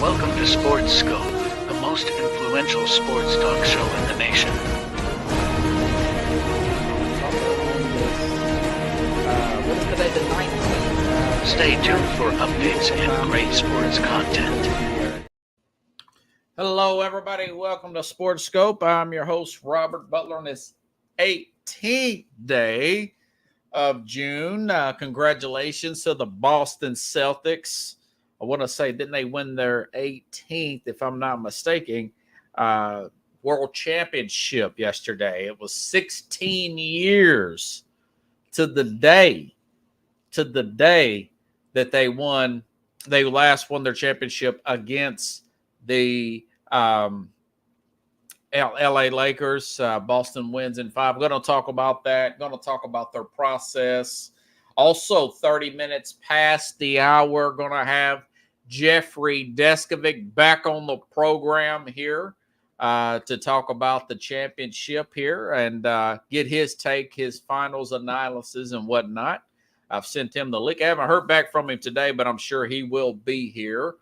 Welcome to Sports Scope, the most influential sports talk show in the nation. What is today, the 19th? Stay tuned for updates and great sports content. Hello, everybody. Welcome to Sports Scope. I'm your host, Robert Butler, on this 18th day of June. Congratulations to the Boston Celtics. I want to say, didn't they win their 18th, if I'm not mistaken, world championship yesterday? It was 16 years to the day that they last won their championship against the LA Lakers. Boston wins in 5. We're going to talk about that. Going to talk about their process. Also, 30 minutes past the hour, going to have Jeffrey Deskovic back on the program here to talk about the championship here and get his take, his finals analysis and whatnot. I've sent him the link. I haven't heard back from him today, but I'm sure he will be here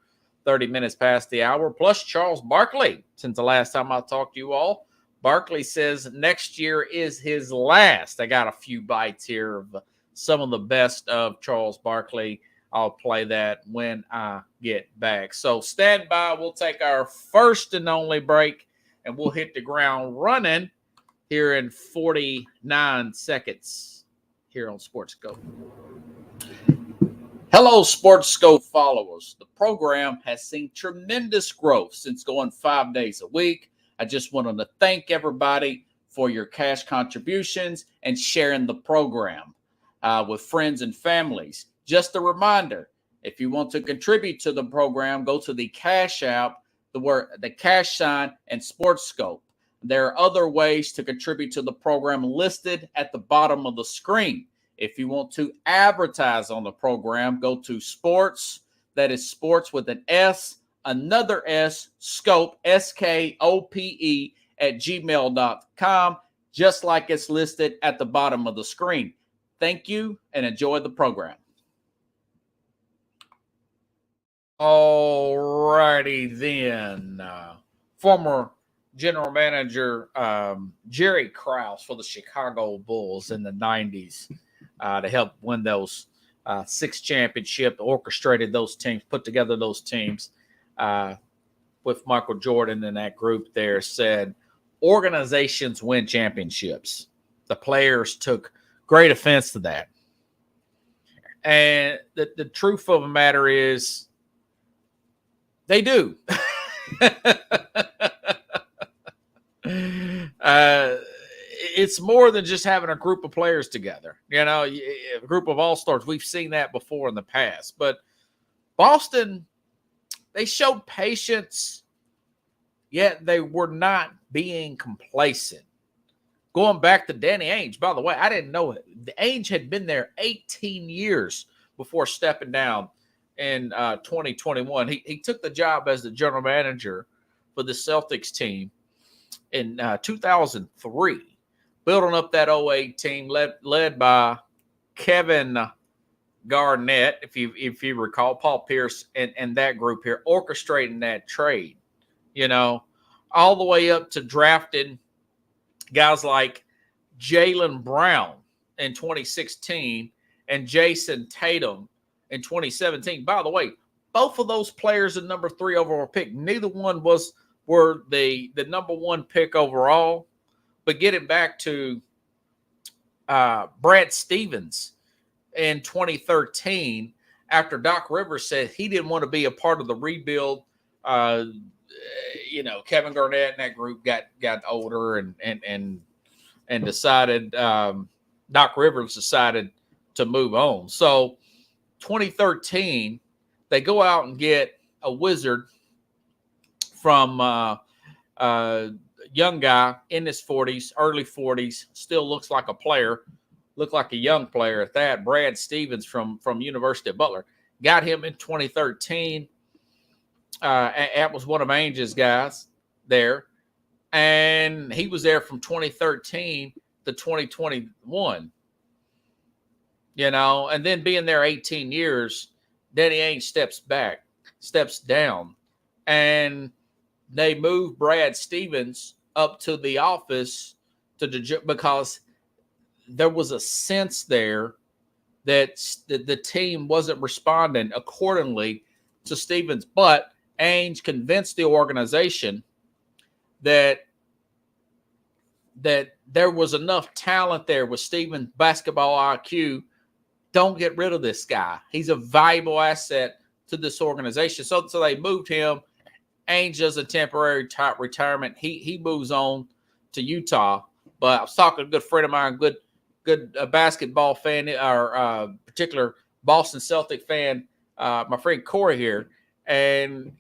30 minutes past the hour. Plus Charles Barkley, since the last time I talked to you all. Barkley says next year is his last. I got a few bites here of some of the best of Charles Barkley. I'll play that when I get back. So stand by. We'll take our first and only break, and we'll hit the ground running here in 49 seconds here on Sports Scope. Hello, Sports Scope followers. The program has seen tremendous growth since going 5 days a week. I just wanted to thank everybody for your cash contributions and sharing the program with friends and families. Just a reminder, if you want to contribute to the program, go to the Cash App, the cash sign, and Sports Scope. There are other ways to contribute to the program listed at the bottom of the screen. If you want to advertise on the program, go to sports, that is sports with an S, another S, scope, SKOPE, at gmail.com, just like it's listed at the bottom of the screen. Thank you and enjoy the program. All righty then. Former general manager Jerry Krause for the Chicago Bulls in the 90s to help win those 6 championships, orchestrated those teams, put together those teams with Michael Jordan and that group there, said organizations win championships. The players took great offense to that. And the truth of the matter is, they do. It's more than just having a group of players together. You know, a group of all-stars. We've seen that before in the past. But Boston, they showed patience, yet they were not being complacent. Going back to Danny Ainge, by the way, I didn't know it. The Ainge had been there 18 years before stepping down in 2021. He took the job as the general manager for the Celtics team in 2003, building up that 08 team led by Kevin Garnett, if you recall, Paul Pierce and that group here, orchestrating that trade, you know, all the way up to drafting guys like Jaylen Brown in 2016 and Jason Tatum in 2017. By the way, both of those players are number 3 overall pick. Neither one were the number 1 pick overall. But getting back to Brad Stevens in 2013, after Doc Rivers said he didn't want to be a part of the rebuild, Kevin Garnett and that group got older and decided Doc Rivers decided to move on. So 2013, they go out and get a wizard from a young guy in his 40s, early 40s, still looks like a player, looked like a young player at that, Brad Stevens from University of Butler. Got him in 2013. That was one of Ainge's guys there. And he was there from 2013 to 2021. You know, and then being there 18 years, Danny Ainge steps down and they moved Brad Stevens up to the office because there was a sense there that the team wasn't responding accordingly to Stevens. But Ainge convinced the organization that there was enough talent there with Stevens' basketball IQ. Don't get rid of this guy. He's a valuable asset to this organization. So they moved him. Ainge does a temporary retirement. He moves on to Utah. But I was talking to a good friend of mine, good basketball fan, or particular Boston Celtic fan, my friend Corey here. And,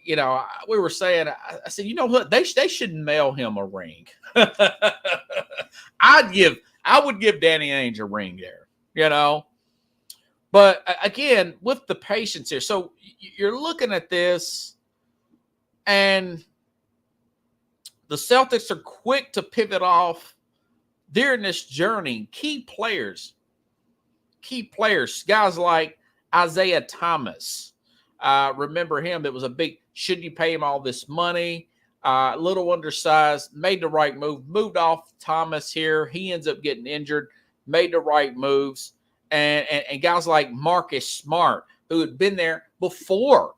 we were saying, I said, you know what? They should mail him a ring. I would give Danny Ainge a ring there, But again, with the patience here. So you're looking at this, and the Celtics are quick to pivot off during this journey. Key players, guys like Isaiah Thomas. Remember him? It was a big, should you pay him all this money? Little undersized, made the right move, moved off Thomas here. He ends up getting injured, made the right moves. And guys like Marcus Smart, who had been there before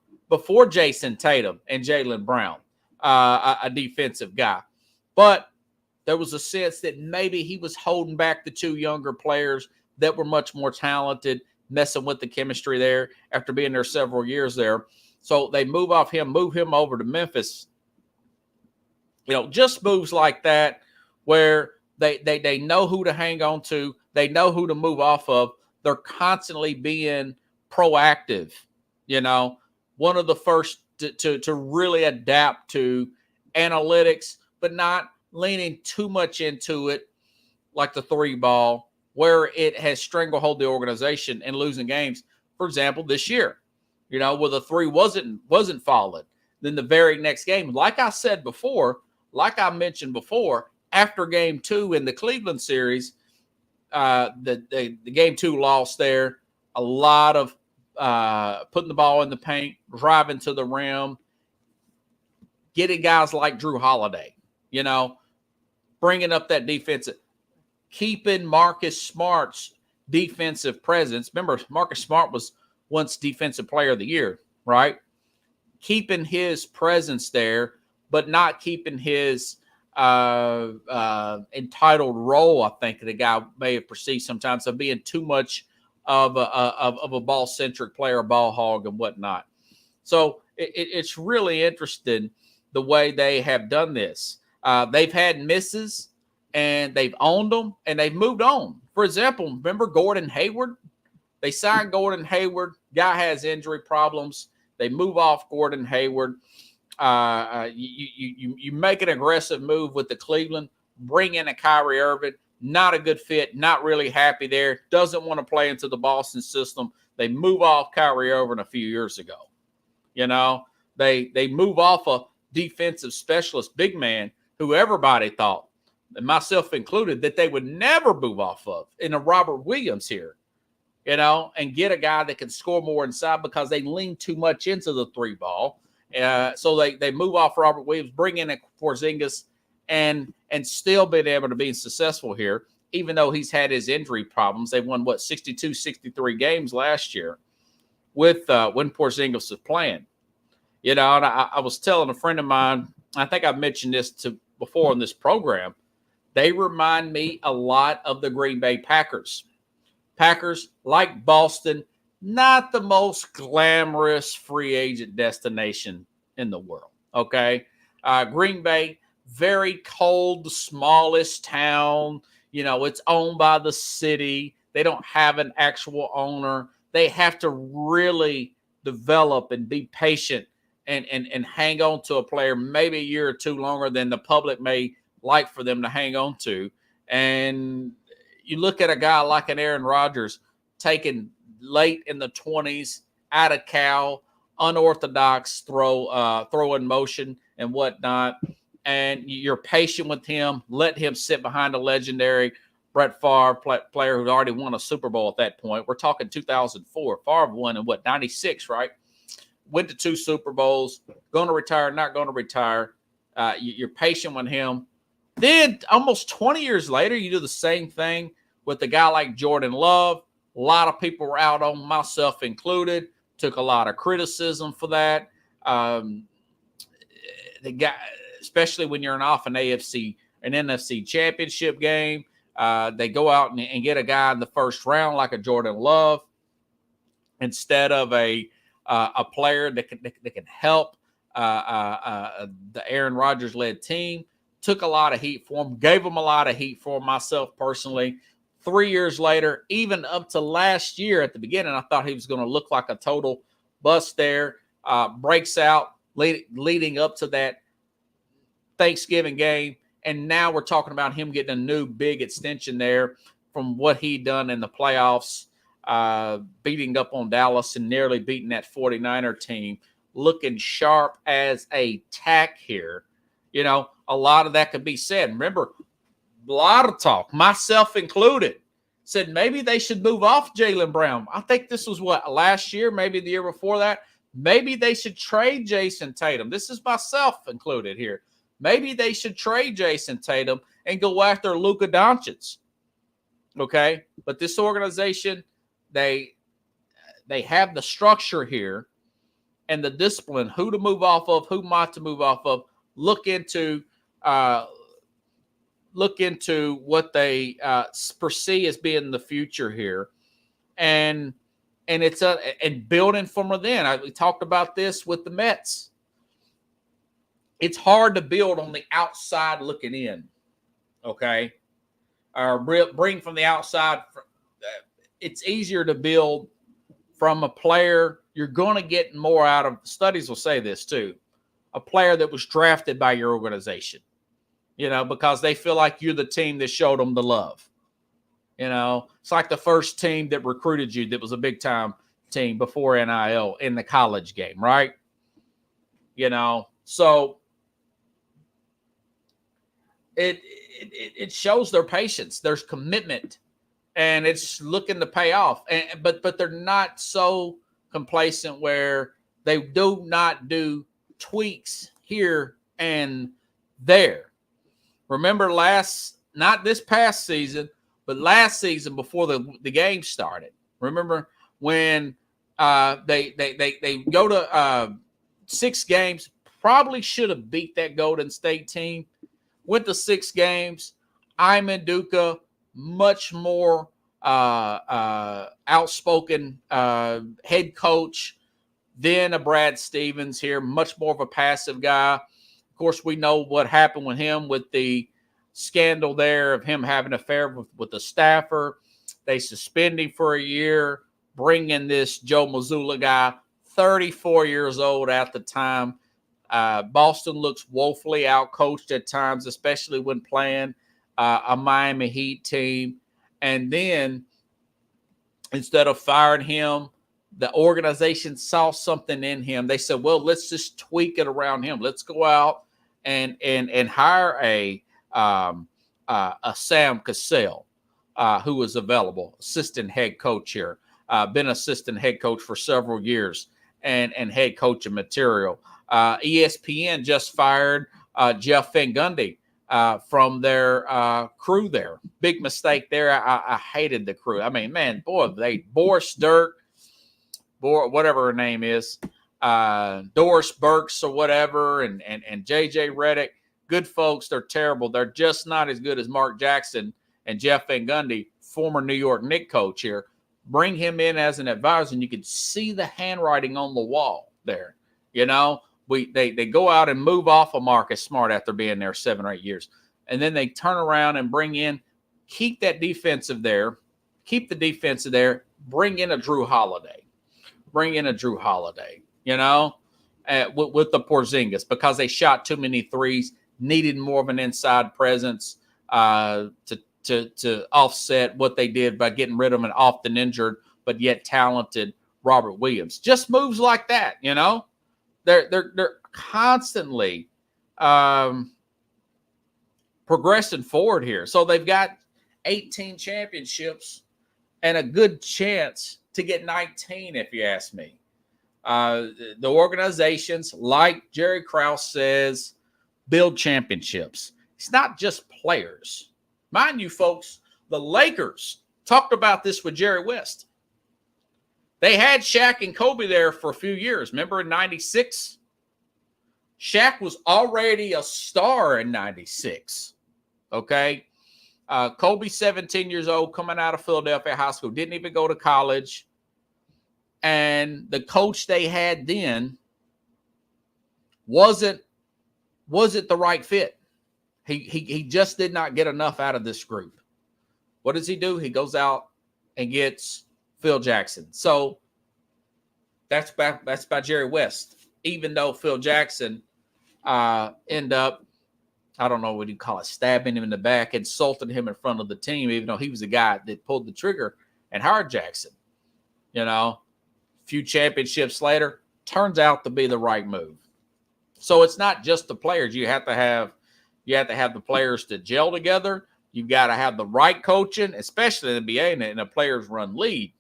Jason Tatum and Jaylen Brown, a defensive guy. But there was a sense that maybe he was holding back the two younger players that were much more talented, messing with the chemistry there after being there several years there. So they move him over to Memphis. Just moves like that where they know who to hang on to. They know who to move off of. They're constantly being proactive. One of the first to really adapt to analytics, but not leaning too much into it like the three ball, where it has stranglehold the organization and losing games. For example, this year, where the three wasn't falling. Then the very next game, like I mentioned before, after game 2 in the Cleveland series, the game 2 loss there, a lot of putting the ball in the paint, driving to the rim, getting guys like Drew Holiday, bringing up that defensive, keeping Marcus Smart's defensive presence. Remember, Marcus Smart was once Defensive Player of the Year, right? Keeping his presence there, but not keeping his entitled role, I think the guy may have perceived sometimes, of being too much of a ball-centric player, ball hog and whatnot. So it's really interesting the way they have done this. They've had misses, and they've owned them, and they've moved on. For example, remember Gordon Hayward? They signed Gordon Hayward. Guy has injury problems. They move off Gordon Hayward. You make an aggressive move with the Cleveland, bring in a Kyrie Irving, not a good fit, not really happy there, doesn't want to play into the Boston system. They move off Kyrie Irving a few years ago. They move off a defensive specialist big man who everybody thought, and myself included, that they would never move off of, in a Robert Williams here, and get a guy that can score more inside because they lean too much into the three ball. So they move off Robert Williams, bring in a Porzingis, and still been able to be successful here, even though he's had his injury problems. They won, 62, 63 games last year with when Porzingis was playing. And I was telling a friend of mine, I think I've mentioned this before on this program, they remind me a lot of the Green Bay Packers. Packers, like Boston, not the most glamorous free agent destination in the world, okay? Green Bay, very cold, the smallest town. It's owned by the city. They don't have an actual owner. They have to really develop and be patient and hang on to a player maybe a year or two longer than the public may like for them to hang on to. And you look at a guy like an Aaron Rodgers taken late in the 20s, out of Cal, unorthodox throw in motion and whatnot, and you're patient with him, let him sit behind a legendary Brett Favre player who'd already won a Super Bowl at that point. We're talking 2004. Favre won in 96, right? went to 2 Super Bowls, going to retire, not going to retire. You're patient with him. Then almost 20 years later, you do the same thing with a guy like Jordan Love. A lot of people were out on, myself included, took a lot of criticism for that. The guy, especially when you're off an NFC championship game, they go out and get a guy in the first round like a Jordan Love instead of a player that can help the Aaron Rodgers led team. Took a lot of heat for him, gave him a lot of heat for myself personally. 3 years later, even up to last year at the beginning, I thought he was going to look like a total bust there. Breaks out leading up to that Thanksgiving game. And now we're talking about him getting a new big extension there from what he done in the playoffs, beating up on Dallas and nearly beating that 49er team, looking sharp as a tack here. You know, a lot of that could be said. Remember, a lot of talk, myself included, said maybe they should move off Jaylen Brown. I think this was last year, maybe the year before that. Maybe they should trade Jason Tatum. This is myself included here. Maybe they should trade Jason Tatum and go after Luka Doncic. Okay? But this organization, they have the structure here and the discipline, who to move off of, who not to move off of. Look into what they perceive as being the future here, and it's and building from within. We talked about this with the Mets. It's hard to build on the outside looking in, okay? Or bring from the outside. It's easier to build from a player. You're going to get more out of. Studies will say this too. A player that was drafted by your organization, you know, because they feel like you're the team that showed them the love. You know, it's like the first team that recruited you that was a big-time team before NIL in the college game, right? You know, so it shows their patience, there's commitment, and it's looking to pay off. But they're not so complacent where they do not do tweaks here and there. Remember not this past season, but last season before the game started. Remember when they go to 6 games, probably should have beat that Golden State team. Went to 6 games. Ime Udoka, much more outspoken head coach than a Brad Stevens here, much more of a passive guy. Of course, we know what happened with him with the scandal there of him having an affair with the staffer. They suspend him for a year, bring in this Joe Mazzulla guy, 34 years old at the time. Boston looks woefully outcoached at times, especially when playing a Miami Heat team. And then instead of firing him, the organization saw something in him. They said, well, let's just tweak it around him. Let's go out and hire a Sam Cassell, who was available, assistant head coach here. Been assistant head coach for several years and head coaching material. ESPN just fired Jeff Van Gundy from their crew there. Big mistake there. I hated the crew. I mean, man, boy, Boris Dirk, whatever her name is, Doris Burks or whatever, and JJ Redick, good folks. They're terrible. They're just not as good as Mark Jackson and Jeff Van Gundy, former New York Knicks coach here. Bring him in as an advisor, and you can see the handwriting on the wall there. You know, they go out and move off of Marcus Smart after being there 7 or 8 years, and then they turn around and bring in, keep the defensive there, bring in a Drew Holiday. You know, with the Porzingis, because they shot too many threes, needed more of an inside presence to offset what they did by getting rid of an often injured but yet talented Robert Williams. Just moves like that, you know. They're constantly progressing forward here. So they've got 18 championships and a good chance to get 19, if you ask me. The organizations, like Jerry Krause says, build championships. It's not just players. Mind you, folks, the Lakers talked about this with Jerry West. They had Shaq and Kobe there for a few years. Remember in 96? Shaq was already a star in 96. Okay? Kobe, 17 years old, coming out of Philadelphia High School, didn't even go to college. And the coach they had then wasn't the right fit. He just did not get enough out of this group. What does he do? He goes out and gets Phil Jackson. So that's by Jerry West. Even though Phil Jackson end up, I don't know what you call it, stabbing him in the back, insulting him in front of the team, even though he was the guy that pulled the trigger and hired Jackson. A few championships later, turns out to be the right move. So it's not just the players. You have to have the players to gel together. You've got to have the right coaching, especially in the NBA and a players run league.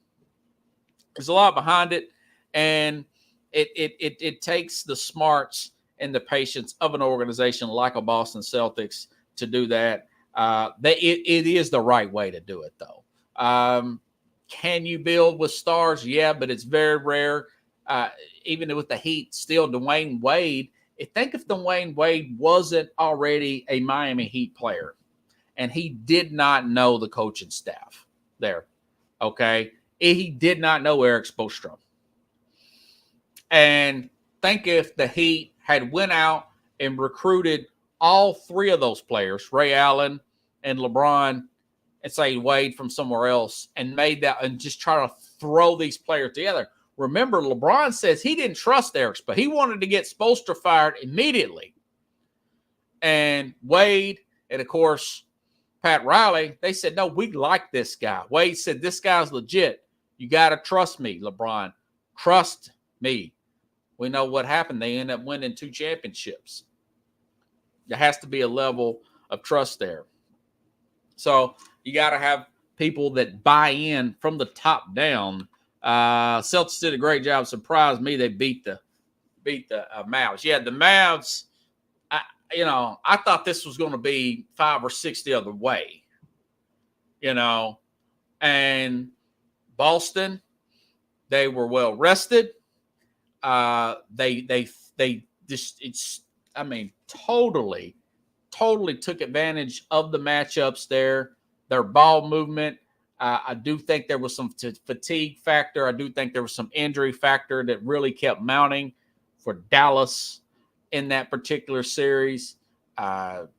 There's a lot behind it, and it takes the smarts and the patience of an organization like a Boston Celtics to do that. It is the right way to do it, though. Can you build with stars? Yeah, but it's very rare. Even with the Heat, still Dwayne Wade. Think if Dwayne Wade wasn't already a Miami Heat player and he did not know the coaching staff there, okay? He did not know Eric Spoelstra. And think if the Heat had went out and recruited all three of those players, Ray Allen and LeBron, and say Wade from somewhere else, and made that and just try to throw these players together. Remember, LeBron says he didn't trust Eric, but he wanted to get Spoelstra fired immediately. And Wade and, of course, Pat Riley, they said, no, we like this guy. Wade said, this guy's legit. You got to trust me, LeBron. Trust me. We know what happened. They end up winning 2 championships. There has to be a level of trust there. So you got to have people that buy in from the top down. Celtics did a great job. Surprised me they beat the Mavs. Yeah, the Mavs, I thought this was going to be 5 or 6 the other way. And Boston, they were well rested. They just totally took advantage of the matchups there. Their ball movement. I do think there was some fatigue factor. I do think there was some injury factor that really kept mounting for Dallas in that particular series.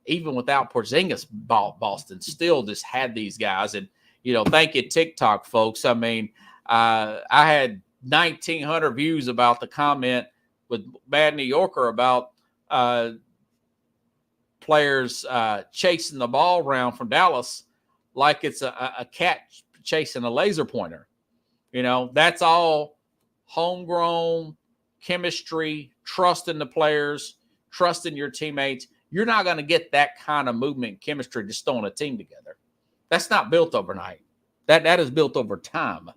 Even without Porzingis, Boston still just had these guys. And, thank you, TikTok folks. I had 1,900 views about the comment with Bad New Yorker about players chasing the ball around from Dallas like it's a cat chasing a laser pointer. That's all homegrown chemistry, trust in the players, trust in your teammates. You're not going to get that kind of movement chemistry just throwing a team together. That's not built overnight. That is built over time.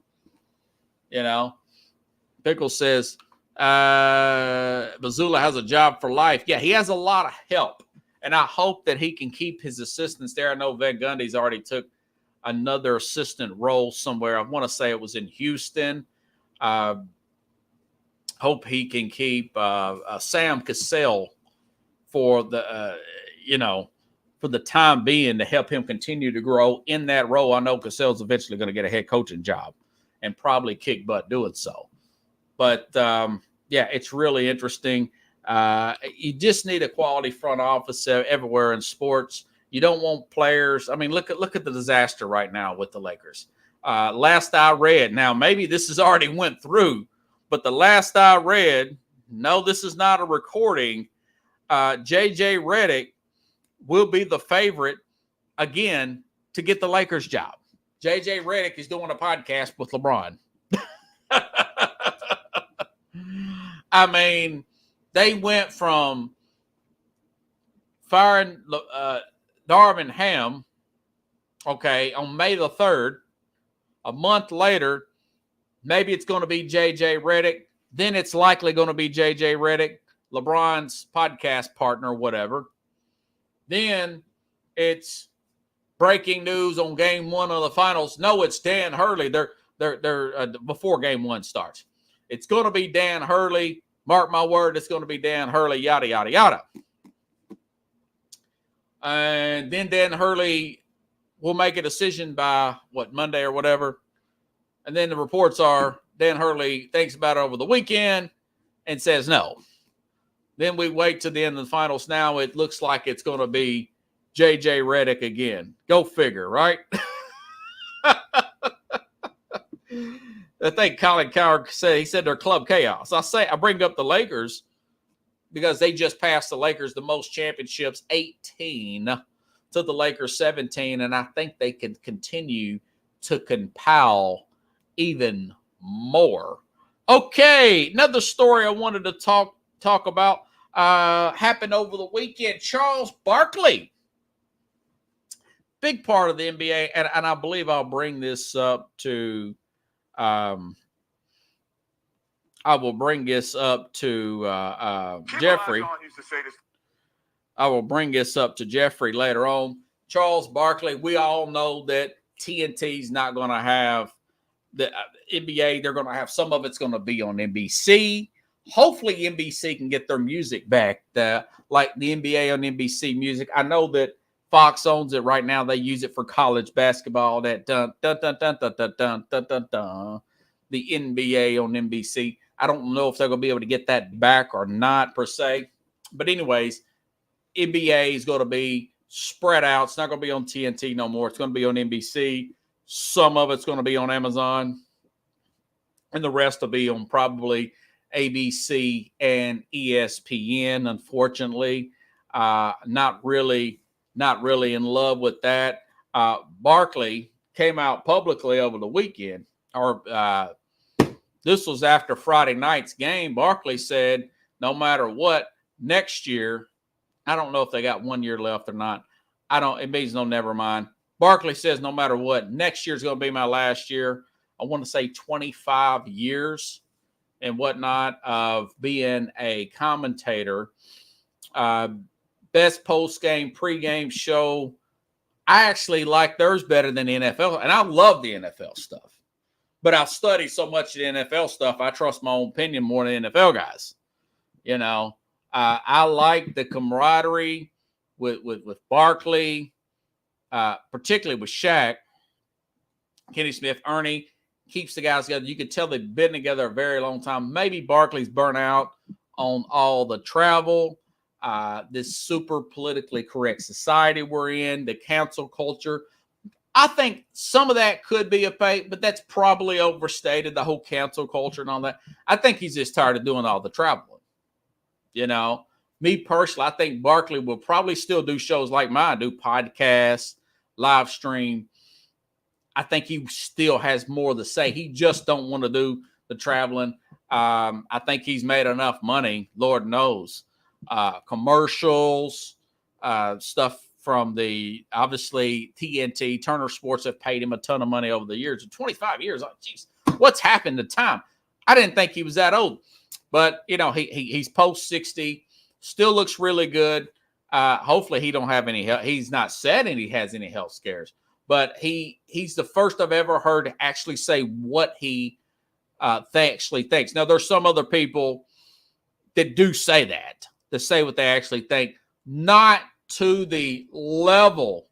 Pickle says, Mazzulla has a job for life. Yeah, he has a lot of help. And I hope that he can keep his assistants there. I know Van Gundy's already took another assistant role somewhere. I want to say it was in Houston. Hope he can keep Sam Cassell for the time being to help him continue to grow in that role. I know Cassell's eventually going to get a head coaching job and probably kick butt doing so. But, it's really interesting. You just need a quality front office everywhere in sports. You don't want players. Look at the disaster right now with the Lakers. Last I read, now maybe this has already went through, but the last I read, no, this is not a recording. JJ Redick will be the favorite again to get the Lakers job. JJ Redick is doing a podcast with LeBron. They went from firing Darvin Ham, on May the 3rd. A month later, maybe it's going to be J.J. Redick. Then it's likely going to be J.J. Redick, LeBron's podcast partner, whatever. Then it's breaking news on game one of the finals. No, it's Dan Hurley. They're before game one starts. It's going to be Dan Hurley. Mark my word, it's going to be Dan Hurley, yada, yada, yada. And then Dan Hurley will make a decision by, Monday or whatever. And then the reports are Dan Hurley thinks about it over the weekend and says no. Then we wait to the end of the finals. Now it looks like it's going to be J.J. Redick again. Go figure, right? I think Colin Coward said they're club chaos. I bring up the Lakers because they just passed the Lakers the most championships, 18, to the Lakers 17, and I think they can continue to compile even more. Okay, another story I wanted to talk about happened over the weekend. Charles Barkley, big part of the NBA, and I believe I'll bring this up to I will bring this up to Jeffrey. I will bring this up to Jeffrey later on. Charles Barkley, we all know that TNT's not going to have the NBA. They're going to have some of it's going to be on NBC. Hopefully NBC can get their music back, like the NBA on NBC music. I know that Fox owns it right now. They use it for college basketball. That dun dun dun dun dun dun dun dun dun dun. The NBA on NBC. I don't know if they're going to be able to get that back or not per se. But anyways, NBA is going to be spread out. It's not going to be on TNT no more. It's going to be on NBC. Some of it's going to be on Amazon. And the rest will be on probably ABC and ESPN, unfortunately. Not really in love with that. Barkley came out publicly over the weekend, or this was after Friday night's game. Barkley said, no matter what, next year, I don't know if they got 1 year left or not. It means no, never mind. Barkley says, no matter what, next year's going to be my last year. I want to say 25 years and whatnot of being a commentator. Best post-game, pre-game show. I actually like theirs better than the NFL, and I love the NFL stuff. But I've studied so much of the NFL stuff, I trust my own opinion more than the NFL guys. You know, I like the camaraderie with Barkley, particularly with Shaq, Kenny Smith, Ernie, keeps the guys together. You could tell they've been together a very long time. Maybe Barkley's burnt out on all the travel, this super politically correct society we're in, the cancel culture. I think some of that could be a fake, but that's probably overstated, the whole cancel culture and all that. I think he's just tired of doing all the traveling. You know, me personally, I think Barkley will probably still do shows like mine, do podcasts, live stream. I think he still has more to say. He just don't want to do the traveling. I think he's made enough money, Lord knows. Commercials, stuff from the, obviously, TNT, Turner Sports have paid him a ton of money over the years. 25 years, oh, geez, what's happened to time? I didn't think he was that old. But, you know, he's post-60, still looks really good. Hopefully he don't have any, he's not said he has any health scares. But he's the first I've ever heard to actually say what he actually thinks. Now, there's some other people that do say that, to say what they actually think, not to the level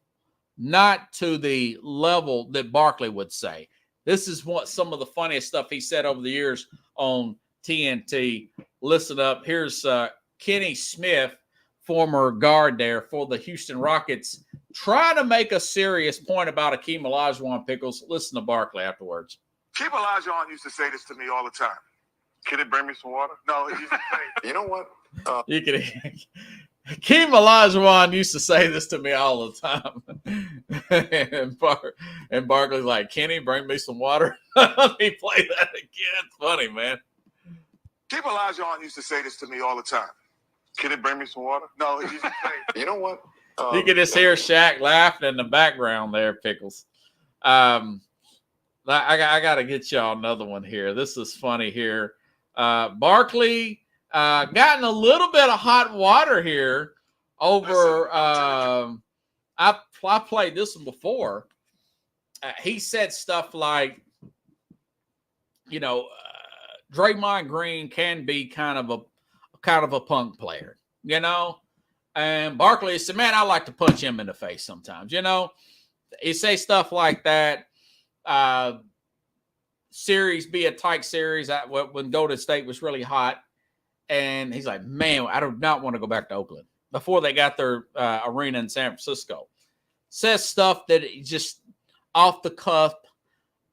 that Barkley would say. This is what some of the funniest stuff he said over the years on TNT. Listen up. Here's Kenny Smith, former guard there for the Houston Rockets, trying to make a serious point about Akeem Olajuwon, Pickles. Listen to Barkley afterwards. Akeem Olajuwon used to say this to me all the time. Can it bring me some water? No, he used to say, you know what? Akeem Olajuwon used to say this to me all the time. and Barkley's like, Kenny, bring me some water. Let me play that again. It's funny, man. Akeem Olajuwon used to say this to me all the time. Can it bring me some water? No, he used to say, you know what? You can just hear Shaq laughing in the background there, Pickles. I got to get y'all another one here. This is funny here. Barkley gotten a little bit of hot water here over. I played this one before. He said stuff like, Draymond Green can be kind of a punk player, And Barkley said, "Man, I like to punch him in the face sometimes." He say stuff like that. Series be a tight series when Golden State was really hot, and he's like, "Man, I do not want to go back to Oakland." Before they got their arena in San Francisco, says stuff that just off the cuff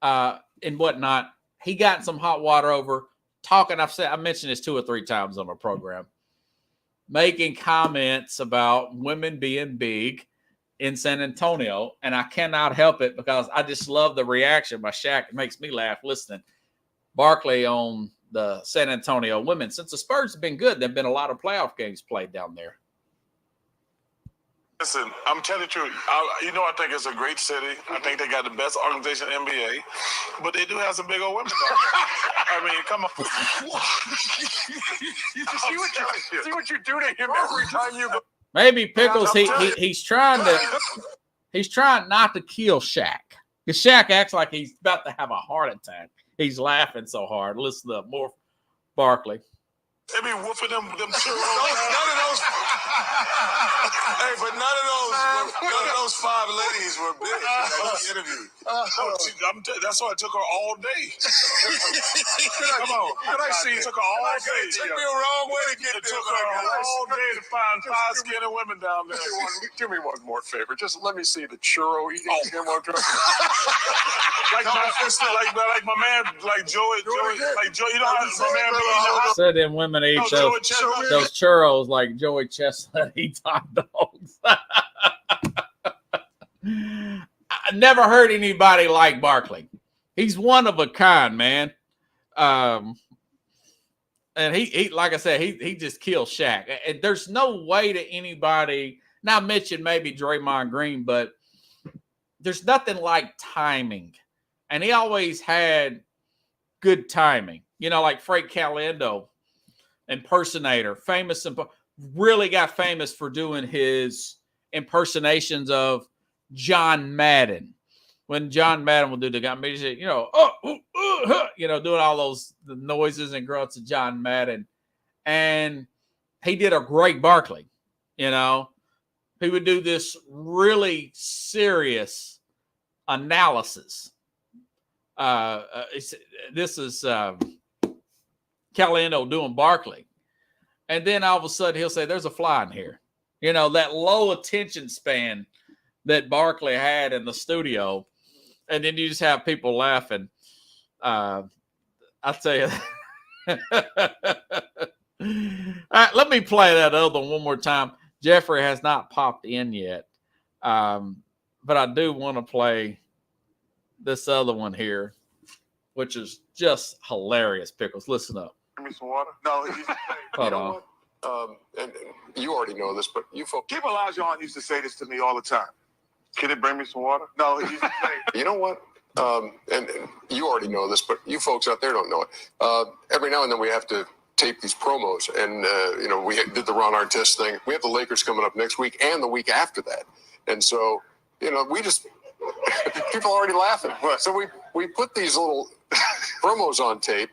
and whatnot. He got some hot water over talking. I mentioned this 2 or 3 times on our program, making comments about women being big in San Antonio, and I cannot help it because I just love the reaction by Shaq. It makes me laugh listening. Barkley on the San Antonio women. Since the Spurs have been good, there have been a lot of playoff games played down there. Listen, I'm telling you the truth. I think it's a great city. I think they got the best organization in the NBA, but they do have some big old women down there. I mean, come on. see what you do to him every time you go. Maybe Pickles. He's trying not to kill Shaq. Because Shaq acts like he's about to have a heart attack. He's laughing so hard. Listen up, more Barkley. They be whooping them none of those. Hey, but none of those 5 ladies were big. That interview. That's why it took her all day. Come on. It took her all day. It took me a wrong way to get there. It took her all day to find 5 skinny women down there. Do me one more favor. Just let me see the churro eating one more. Like my man, like Joey, you know how my man be in the house. Said them women eat those churros like Joey Chestnut eats hot dogs. I never heard anybody like Barkley. He's one of a kind, man. And he like I said, he just killed Shaq. And there's no way to anybody. Now I mentioned maybe Draymond Green, but there's nothing like timing. And he always had good timing. Like Frank Caliendo, impersonator, famous, really got famous for doing his impersonations of John Madden. When John Madden would do the guy, doing all those the noises and grunts of John Madden. And he did a great Barkley. He would do this really serious analysis. This is Caliendo doing Barkley. And then all of a sudden he'll say, "There's a fly in here." That low attention span that Barkley had in the studio. And then you just have people laughing. I'll tell you. All right, let me play that other one more time. Jeffrey has not popped in yet. But I do want to play this other one here, which is just hilarious. Pickles, listen up. Give me some water. No, hold on. And you already know this, but you folks. People Elijah used to say this to me all the time. Can it bring me some water? No, he used to say. You know what? And you already know this, but you folks out there don't know it. Every now and then we have to tape these promos, and we did the Ron Artest thing. We have the Lakers coming up next week and the week after that, and so we just people are already laughing. So we put these little promos on tape.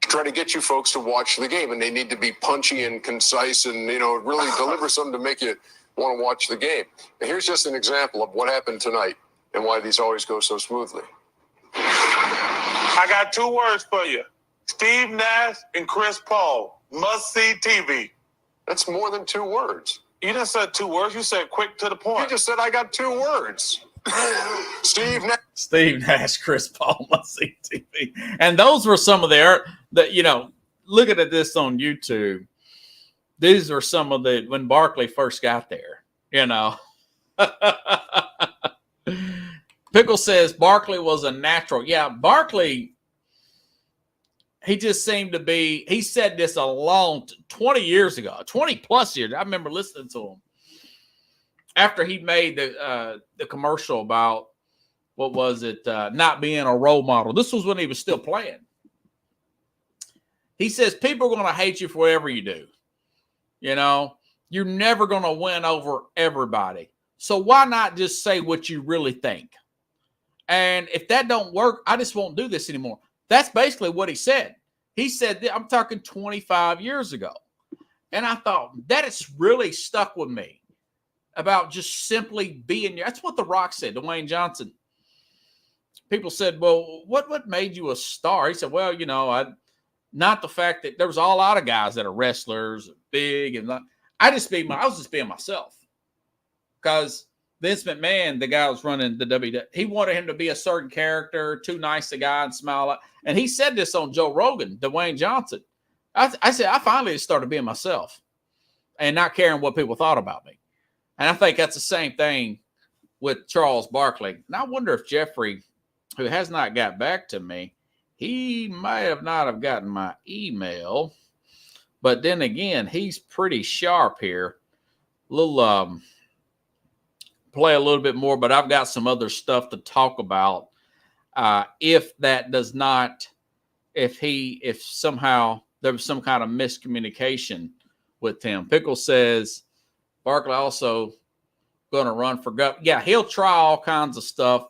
Try to get you folks to watch the game, and they need to be punchy and concise and, really deliver something to make you want to watch the game. And here's just an example of what happened tonight and why these always go so smoothly. I got 2 words for you. Steve Nash and Chris Paul. Must-see TV. That's more than 2 words. You didn't say 2 words. You said quick to the point. You just said I got 2 words. Steve Nash, Chris Paul, must-see TV. And those were some of looking at this on YouTube, these are some of when Barkley first got there, Pickle says Barkley was a natural. Yeah, Barkley, he just seemed to be, he said this 20 years ago, 20 plus years. I remember listening to him after he made the commercial about, what was it, not being a role model. This was when he was still playing. He says people are going to hate you for whatever you do. You know, you're never going to win over everybody. So why not just say what you really think? And if that don't work, I just won't do this anymore. That's basically what he said. He said, I'm talking 25 years ago. And I thought, that has really stuck with me about just simply being. That's what The Rock said, Dwayne Johnson. People said, well, what made you a star? He said, well, you know, not the fact that there was a lot of guys that are wrestlers, big, and I was just being myself. Because Vince McMahon, the guy who was running the WWE, he wanted him to be a certain character, too nice a guy and smile. And he said this on Joe Rogan, Dwayne Johnson. I said, I finally started being myself and not caring what people thought about me. And I think that's the same thing with Charles Barkley. And I wonder if Jeffrey, who has not got back to me, he might have not have gotten my email. But then again, he's pretty sharp here. Play a little bit more, but I've got some other stuff to talk about. If somehow there was some kind of miscommunication with him. Pickle says Barkley also going to run for governor. Yeah, he'll try all kinds of stuff.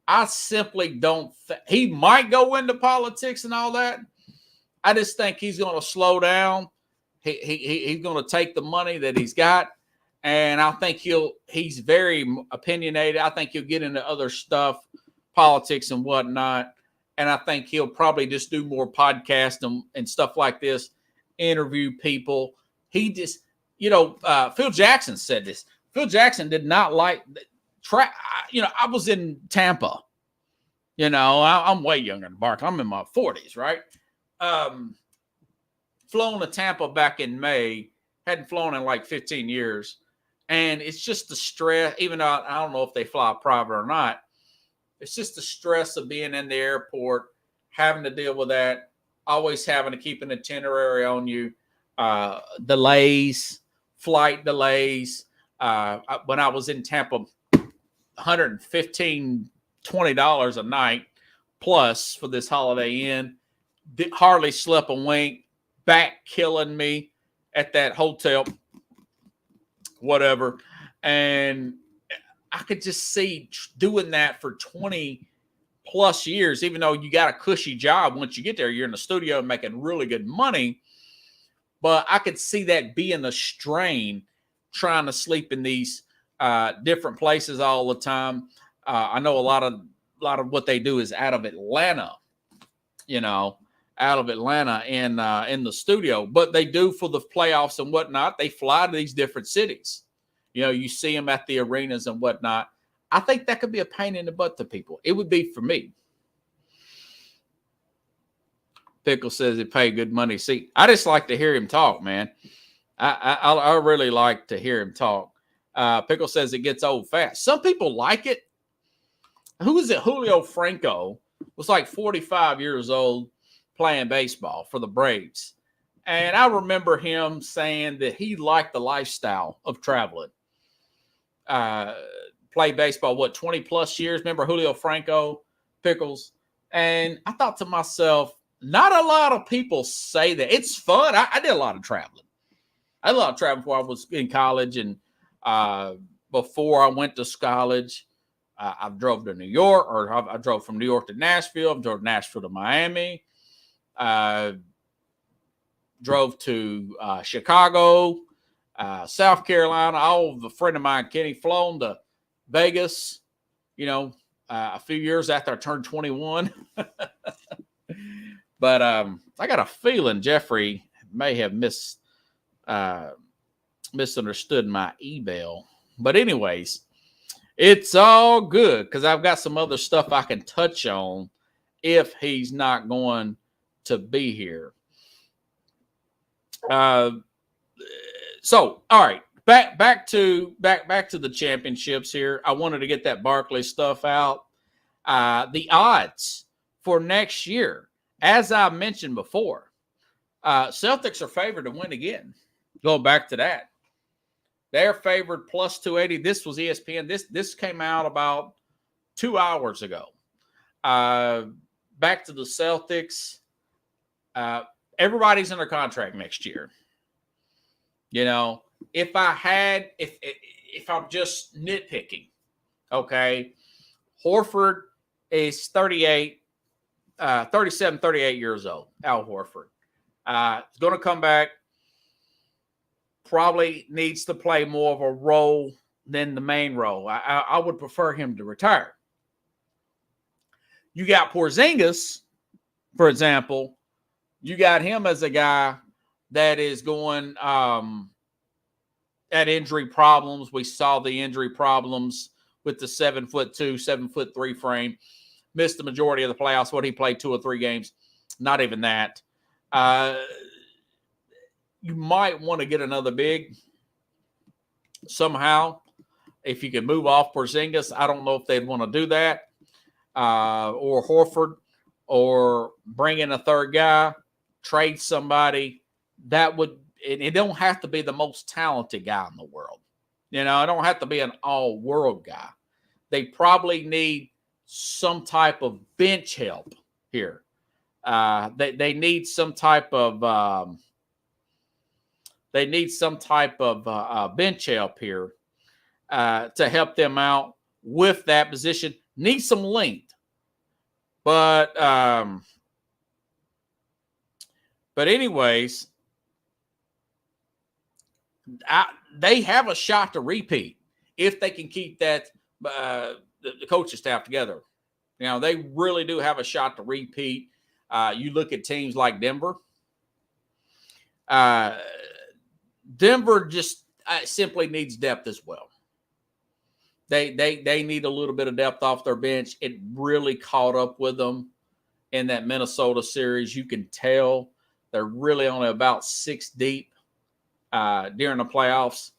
I simply don't he might go into politics and all that. I just think he's going to slow down. He's going to take the money that he's got. And I think he's very opinionated. I think he'll get into other stuff, politics and whatnot. And I think he'll probably just do more podcasts and stuff like this, interview people. He just, Phil Jackson said this. Phil Jackson did not like I was in Tampa. I'm way younger than Barkley. I'm in my 40s, right? Flown to Tampa back in May. Hadn't flown in like 15 years. And it's just the stress, even though I don't know if they fly private or not. It's just the stress of being in the airport, having to deal with that, always having to keep an itinerary on you, delays, flight delays. When I was in Tampa, $115, $20 a night plus for this Holiday Inn. Hardly slept a wink, back killing me at that hotel. Whatever. And I could just see doing that for 20 plus years, even though you got a cushy job. Once you get there, you're in the studio making really good money. But I could see that being a strain, trying to sleep in these different places all the time. I know a lot of what they do is out of Atlanta, in the studio, but they do for the playoffs and whatnot. They fly to these different cities. You see them at the arenas and whatnot. I think that could be a pain in the butt to people. It would be for me. Pickle says he paid good money. See, I just like to hear him talk, man. I really like to hear him talk. Pickle says it gets old fast. Some people like it. Who is it? Julio Franco was like 45 years old playing baseball for the Braves. And I remember him saying that he liked the lifestyle of traveling. Played baseball, 20 plus years? Remember Julio Franco, Pickles? And I thought to myself, not a lot of people say that. It's fun. I did a lot of traveling. I did a lot of traveling before I was in college and before I went to college. I drove to New York, or I drove from New York to Nashville. I drove Nashville to Miami. Drove to Chicago, South Carolina. A friend of mine, Kenny, flown to Vegas, a few years after I turned 21. But I got a feeling Jeffrey may have misunderstood my email. But anyways, it's all good because I've got some other stuff I can touch on if he's not going to be here. So all right, back to the championships here. I wanted to get that Barkley stuff out. The odds for next year, as I mentioned before, Celtics are favored to win again. Going back to that, they're favored plus 280. This was ESPN. This came out about 2 hours ago. Back to the Celtics. everybody's under contract next year. You know, if I'm just nitpicking, okay, Horford is 38, 37, 38 years old. Al Horford. He's going to come back. Probably needs to play more of a role than the main role. I would prefer him to retire. You got Porzingis, for example. You got him as a guy that is going at injury problems. We saw the injury problems with the 7'2", 7'3" frame. Missed the majority of the playoffs. What he played 2 or 3 games. Not even that. You might want to get another big somehow. If you can move off Porzingis, I don't know if they'd want to do that. Or Horford, or bring in a third guy, trade somebody. That would, it don't have to be the most talented guy in the world. You know, it don't have to be an all-world guy. They probably need some type of bench help here. They need some type of bench help here to help them out with that position. Need some length, but anyways, they have a shot to repeat if they can keep that the coaching staff together. You know, they really do have a shot to repeat. You look at teams like Denver. Denver just simply needs depth as well. They need a little bit of depth off their bench. It really caught up with them in that Minnesota series. You can tell they're really only about 6 deep during the playoffs.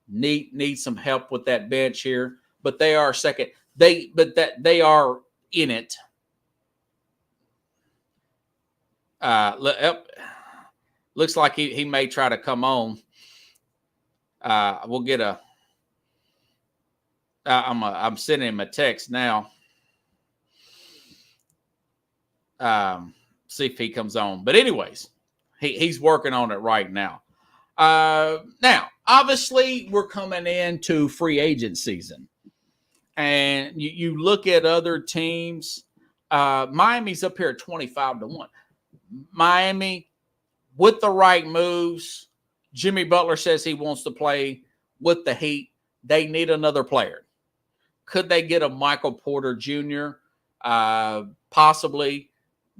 Need some help with that bench here, but they are second. They are in it. Looks like he may try to come on. We'll get a. I'm sending him a text now. See if he comes on. But anyways, he's working on it right now. Now, obviously, we're coming into free agent season. And you look at other teams. Miami's up here at 25-1. Miami, with the right moves, Jimmy Butler says he wants to play with the Heat. They need another player. Could they get a Michael Porter Jr.? Possibly.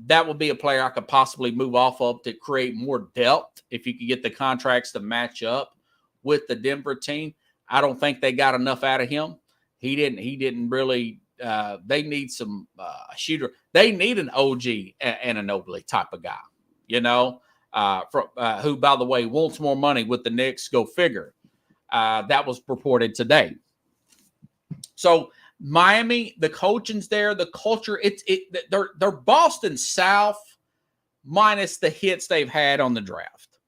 That would be a player I could possibly move off of to create more depth if you could get the contracts to match up with the Denver team. I don't think they got enough out of him. He didn't really. They need some shooter. They need an OG and an Oakley type of guy, you know, who, by the way, wants more money with the Knicks. Go figure. That was reported today. So Miami, the coaching's there, the culture. They're Boston South minus the hits they've had on the draft.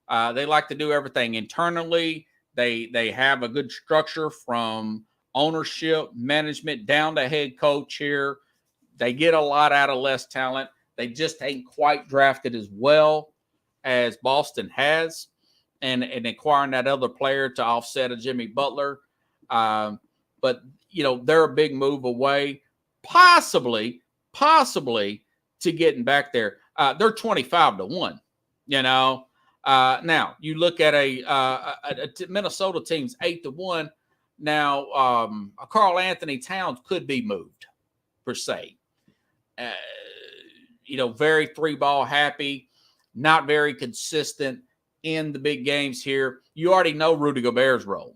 They like to do everything internally. They have a good structure from ownership, management, down to head coach here. They get a lot out of less talent. They just ain't quite drafted as well as Boston has, and acquiring that other player to offset a Jimmy Butler. But, you know, they're a big move away, possibly to getting back there. They're 25-1, you know. Now, you look at a Minnesota team's 8-1. Now, Karl Anthony Towns could be moved, per se. You know, very 3-ball happy, not very consistent in the big games here. You already know Rudy Gobert's role.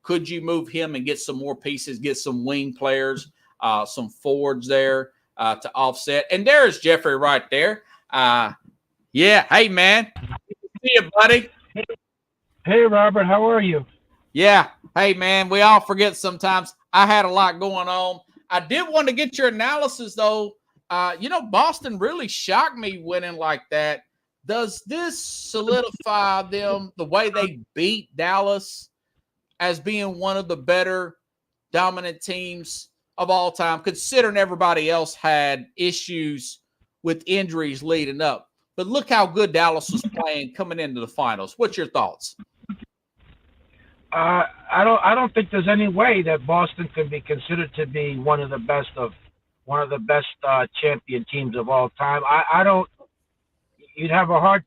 Could you move him and get some more pieces, get some wing players, some forwards there to offset? And there's Jeffrey right there. Yeah, hey, man. See you, buddy. Hey, Robert, how are you? Yeah. Hey, man, we all forget sometimes. I had a lot going on. I did want to get your analysis, though. You know, Boston really shocked me winning like that. Does this solidify them, the way they beat Dallas, as being one of the better dominant teams of all time, considering everybody else had issues with injuries leading up? but look how good Dallas was playing coming into the finals. What's your thoughts? I don't think there's any way that Boston can be considered to be one of the best champion teams of all time. I don't. You have a hard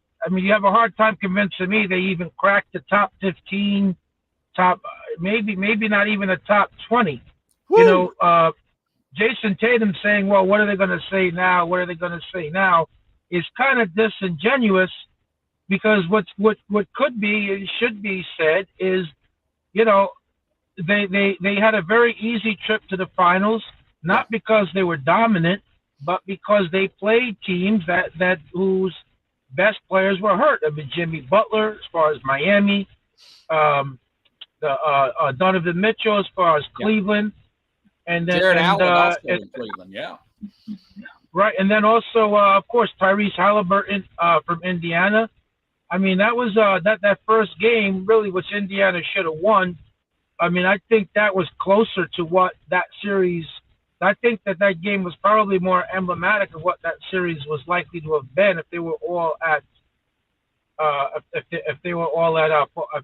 time convincing me they even cracked the top 15, maybe not even the top 20. Woo! You know, Jason Tatum saying, "Well, what are they going to say now? What are they going to say now?" is kind of disingenuous, because what could be and should be said is, you know, they had a very easy trip to the finals, not because they were dominant, but because they played teams that whose best players were hurt. I mean, Jimmy Butler as far as Miami, Donovan Mitchell as far as Cleveland, and then Jared Allen also in Cleveland, right, and then also of course Tyrese Halliburton from Indiana. I mean, that was that first game really, which Indiana should have won. I mean, I think that was closer to what that series. I think that game was probably more emblematic of what that series was likely to have been if they were all at at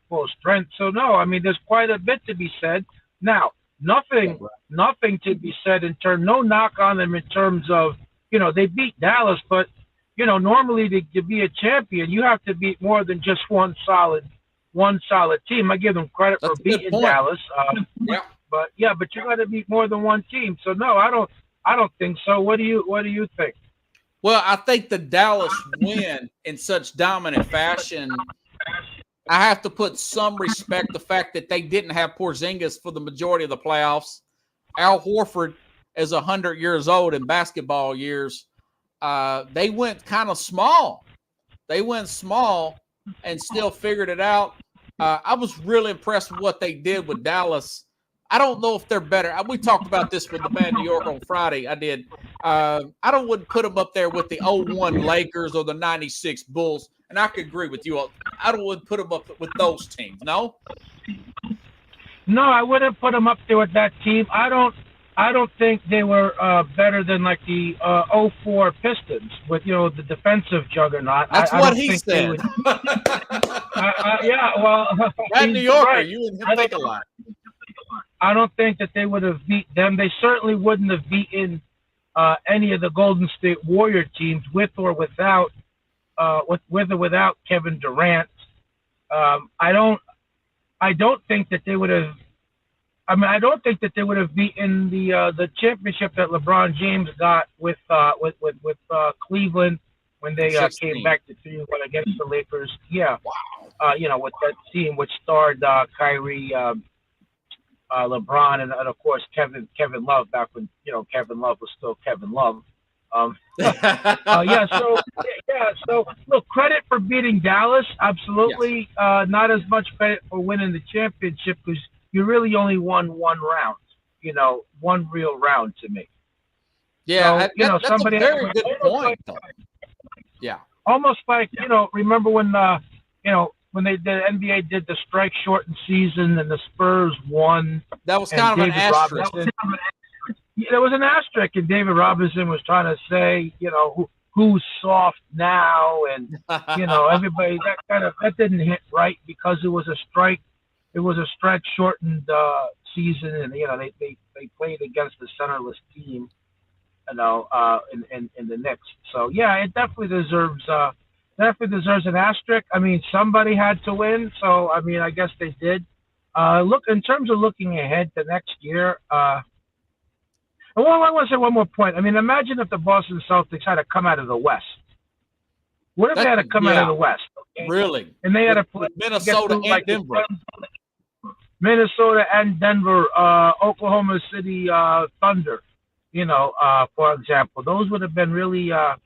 full strength. So no, I mean, there's quite a bit to be said. Now, nothing to be said in terms. No knock on them in terms of, you know, they beat Dallas, but you know, normally to be a champion, you have to beat more than just one solid team. I give them credit for beating Dallas. But you got to beat more than one team. So no, I don't think so. What do you think? Well, I think the Dallas win in such dominant fashion, I have to put some respect the fact that they didn't have Porzingis for the majority of the playoffs. Al Horford is 100 years old in basketball years. They went kind of small. They went small and still figured it out. I was really impressed with what they did with Dallas. I don't know if they're better. We talked about this with the Man New York on Friday. I did. I wouldn't put them up there with the 01 Lakers or the 96 Bulls. And I could agree with you. I wouldn't put them up with those teams. No? No, I wouldn't put them up there with that team. I don't think they were better than like the 04 Pistons with, you know, the defensive juggernaut. That's what he said. Yeah, well, that New Yorker, right. You and him think a lot. I don't think that they would have beat them. They certainly wouldn't have beaten any of the Golden State Warrior teams with or without Kevin Durant. I don't think that they would have. I mean, I don't think that they would have beaten the championship that LeBron James got with Cleveland when they came back to 3-1 against the Lakers. Yeah, wow. You know, with that team which starred Kyrie, LeBron, and of course Kevin Love, back when, you know, Kevin Love was still Kevin Love. So look, credit for beating Dallas, absolutely. Yes. Not as much credit for winning the championship, because you really only won one round, you know, one real round to me. Yeah, so, that's somebody a very good point. Yeah, almost like, you know, remember when when the NBA did the strike shortened season and the Spurs won. That was kind of an asterisk. There was an asterisk, and David Robinson was trying to say, you know, who's soft now, and you know, everybody that didn't hit right, because it was a strike. It was a strike shortened season, and you know, they played against the centerless team, you know, in the Knicks. So yeah, it definitely deserves an asterisk. I mean, somebody had to win, so I mean, I guess they did. Look, in terms of looking ahead to next year, well, I want to say one more point. I mean, imagine if the Boston Celtics had to come out of the West. What if they had to come out of the West? Okay? Really? And they had to play Minnesota and Denver. Minnesota and Denver, Oklahoma City Thunder, you know, for example. Those would have been really, and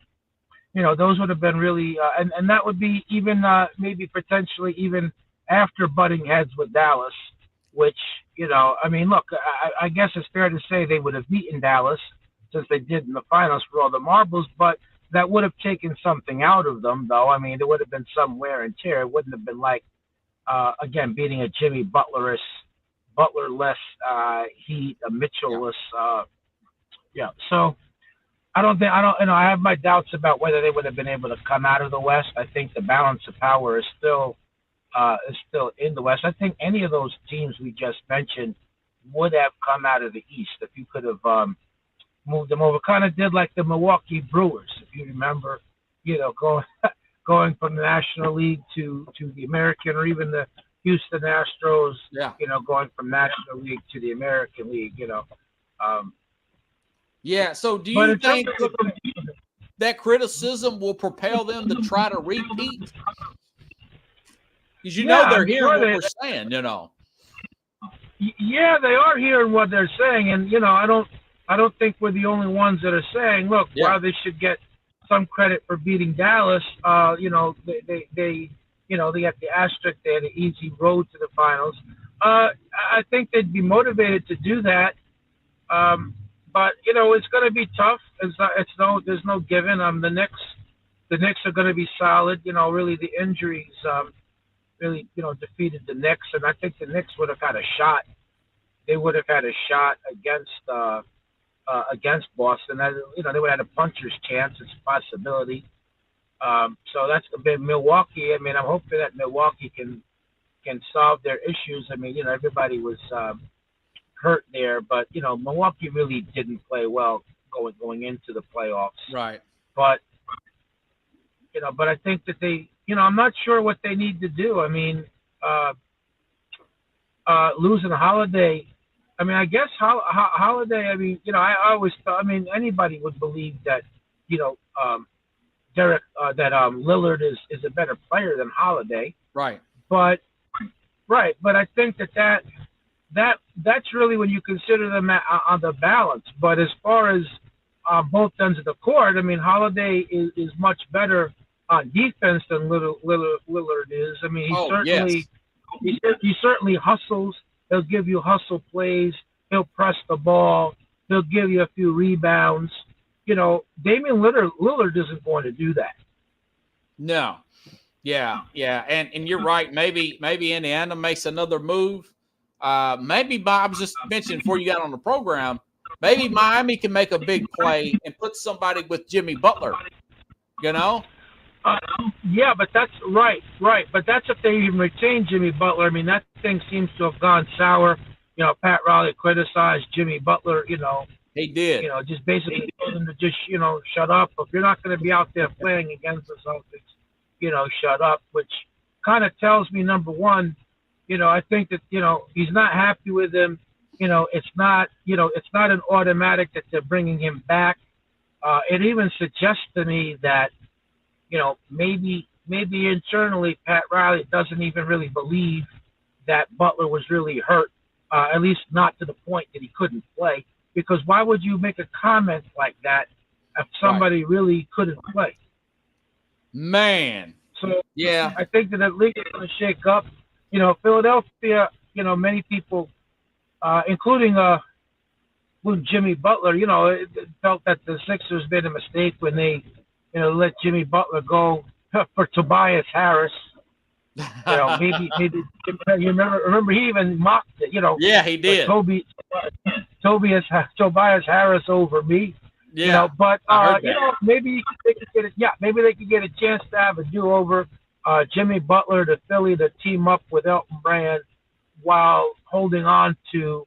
that would be even maybe potentially even after butting heads with Dallas, which, you know, I mean, look, I guess it's fair to say they would have beaten Dallas, since they did in the finals for all the marbles, but that would have taken something out of them, though. I mean, there would have been some wear and tear. It wouldn't have been like, again, beating a Jimmy Butler-less Heat, a Mitchell-less, So I have my doubts about whether they would have been able to come out of the West. I think the balance of power is still in the West. I think any of those teams we just mentioned would have come out of the East if you could have moved them over. Kind of did like the Milwaukee Brewers, if you remember, going going from the National League to the American, or even the Houston Astros, Yeah. Going from National League to the American League, Yeah. So do But you in terms think of that criticism will propel them to try to repeat? Because they're I'm hearing sure what we're saying, Yeah, they are hearing what they're saying, and I don't think we're the only ones that are saying, look, while they should get some credit for beating Dallas, they got the asterisk, they had an easy road to the finals. I think they'd be motivated to do that, but it's going to be tough. There's no given. The Knicks are going to be solid. Really the injuries really defeated the Knicks, and I think the Knicks would have had a shot. They would have had a shot against Boston. They would have had a puncher's chance. It's a possibility. So that's a bit Milwaukee. I mean, I'm hoping that Milwaukee can solve their issues. I mean, everybody was hurt there, but Milwaukee really didn't play well going into the playoffs. Right. But but I think that they, I'm not sure what they need to do. I mean, losing Holiday. I mean, I guess Holiday. I mean, I always thought. I mean, anybody would believe that, Lillard is a better player than Holiday. Right. But I think that's really when you consider them on the balance. But as far as both ends of the court, I mean, Holiday is much better on defense than Lillard is. I mean, he certainly hustles. He'll give you hustle plays. He'll press the ball. He'll give you a few rebounds. Damian Lillard isn't going to do that. No. Yeah. And you're right. Maybe Indiana makes another move. Maybe Bob just mentioned before you got on the program, maybe Miami can make a big play and put somebody with Jimmy Butler, Yeah, but that's right. But that's if they even retain Jimmy Butler. I mean, that thing seems to have gone sour. Pat Riley criticized Jimmy Butler, He did. Just basically told him to just, shut up. If you're not going to be out there playing against the Celtics, shut up, which kind of tells me, number one, I think that, he's not happy with him. It's not an automatic that they're bringing him back. It even suggests to me that, maybe internally Pat Riley doesn't even really believe that Butler was really hurt, at least not to the point that he couldn't play. Because why would you make a comment like that if somebody really couldn't play? Man. So yeah, I think that the league is going to shake up. Philadelphia, many people, including Jimmy Butler, felt that the Sixers made a mistake when they, let Jimmy Butler go for Tobias Harris. Maybe you remember he even mocked it. Yeah, he did. Tobias Harris over me. Yeah, but maybe they could get it. Yeah, maybe they could get a chance to have a do-over. Jimmy Butler to Philly to team up with Elton Brand while holding on to